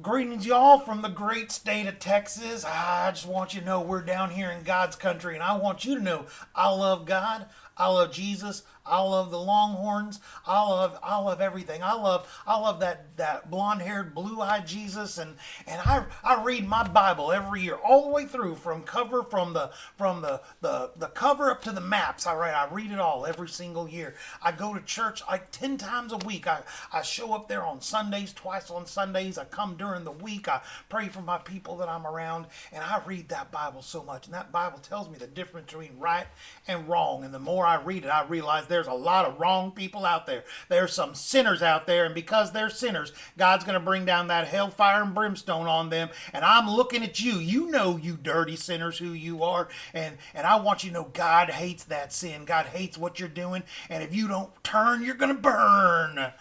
Greetings, y'all, from the great state of Texas. I just want you to know we're down here in God's country, and I want you to know I love God. I love Jesus. I love the Longhorns. I love everything. I love that blonde-haired, blue-eyed Jesus, and I read my Bible every year, all the way through from the cover up to the maps. I read it all every single year. I go to church like 10 times a week. I show up there on Sundays, twice on Sundays. I come during the week. I pray for my people that I'm around, and I read that Bible so much. And that Bible tells me the difference between right and wrong. And the more I read it, I realize there's a lot of wrong people out there. There's some sinners out there, and because they're sinners, God's going to bring down that hellfire and brimstone on them. And I'm looking at you. You know, you dirty sinners, who you are. And I want you to know God hates that sin. God hates what you're doing. And if you don't turn, you're going to burn.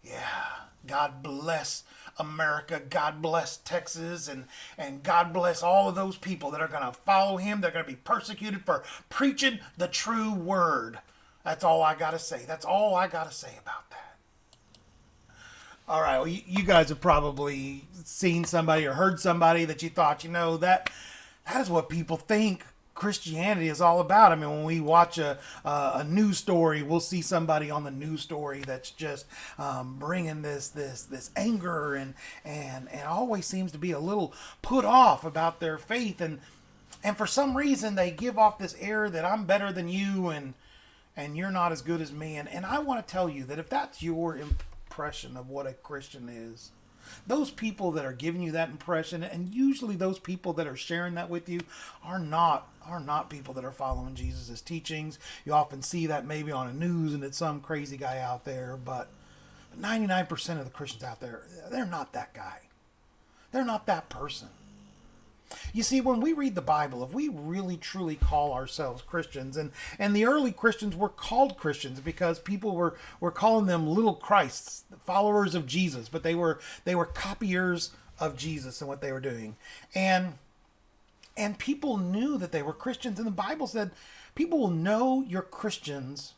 Yeah. God bless America. God bless Texas. And God bless all of those people that are going to follow him. They're going to be persecuted for preaching the true word. That's all I got to say. That's all I got to say about that. All right. Well, you guys have probably seen somebody or heard somebody that you thought, that is what people think Christianity is all about. I mean, when we watch a news story, we'll see somebody on the news story that's just bringing this anger and always seems to be a little put off about their faith, and for some reason they give off this air that I'm better than you and you're not as good as me. And I want to tell you that if that's your impression of what a Christian is, those people that are giving you that impression, and usually those people that are sharing that with you, are not people that are following Jesus' teachings. You often see that maybe on the news and it's some crazy guy out there, but 99% of the Christians out there, they're not that guy. They're not that person. You see, when we read the Bible, if we really truly call ourselves Christians, and the early Christians were called Christians because people were calling them little Christs, followers of Jesus, but they were copiers of Jesus and what they were doing. And people knew that they were Christians, and the Bible said people will know you're Christians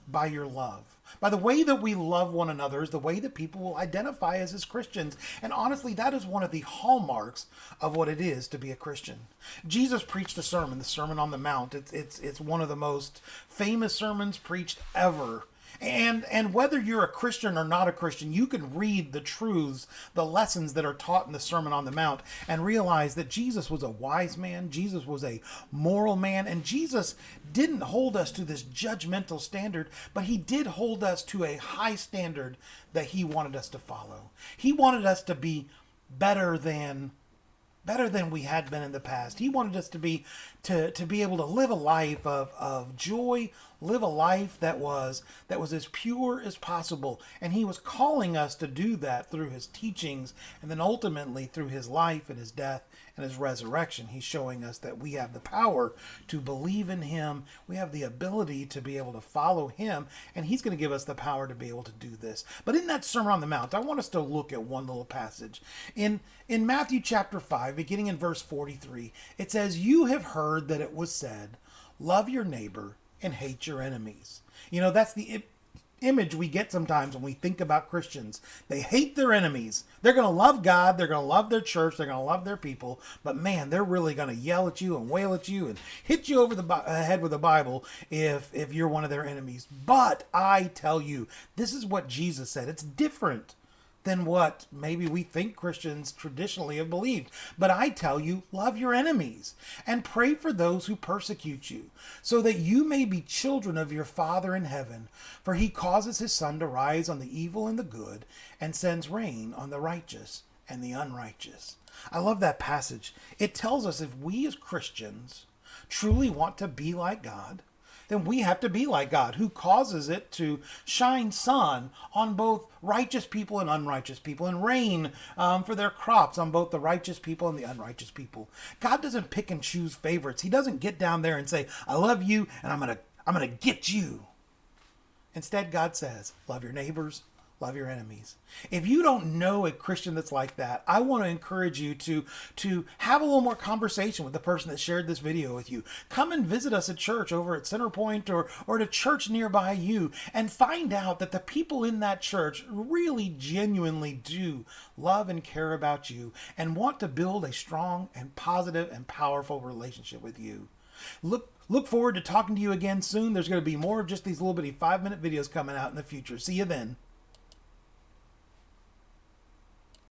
by your love. By the way that we love one another is the way that people will identify us as Christians. And honestly, that is one of the hallmarks of what it is to be a Christian. Jesus preached a sermon, the Sermon on the Mount. It's one of the most famous sermons preached ever. And whether you're a Christian or not a Christian, you can read the truths, the lessons that are taught in the Sermon on the Mount, and realize that Jesus was a wise man, Jesus was a moral man, and Jesus didn't hold us to this judgmental standard, but he did hold us to a high standard that he wanted us to follow. He wanted us to be better than we had been in the past. He wanted us to be able to live a life of joy, live a life that was as pure as possible. And he was calling us to do that through his teachings, and then ultimately through his life and his death and his resurrection. He's showing us that we have the power to believe in him. We have the ability to be able to follow him, and he's going to give us the power to be able to do this. But in that Sermon on the Mount, I want us to look at one little passage. In Matthew chapter 5, beginning in verse 43, it says, "You have heard that it was said, 'Love your neighbor and hate your enemies.'" That's the image we get sometimes when we think about Christians. They hate their enemies. They're going to love God. They're going to love their church. They're going to love their people. But man, they're really going to yell at you and wail at you and hit you over the head with the Bible if you're one of their enemies. But I tell you, this is what Jesus said. It's different than what maybe we think Christians traditionally have believed. But I tell you, love your enemies and pray for those who persecute you, so that you may be children of your Father in heaven. For he causes his sun to rise on the evil and the good, and sends rain on the righteous and the unrighteous. I love that passage. It tells us if we as Christians truly want to be like God, then we have to be like God, who causes it to shine sun on both righteous people and unrighteous people, and rain for their crops on both the righteous people and the unrighteous people. God doesn't pick and choose favorites. He doesn't get down there and say, "I love you and I'm gonna get you." Instead, God says, love your neighbors, Love your enemies. If you don't know a Christian that's like that, I want to encourage you to have a little more conversation with the person that shared this video with you. Come and visit us at church over at Centerpoint or at a church nearby you, and find out that the people in that church really genuinely do love and care about you and want to build a strong and positive and powerful relationship with you. Look forward to talking to you again soon. There's going to be more of just these little bitty 5-minute videos coming out in the future. See you then.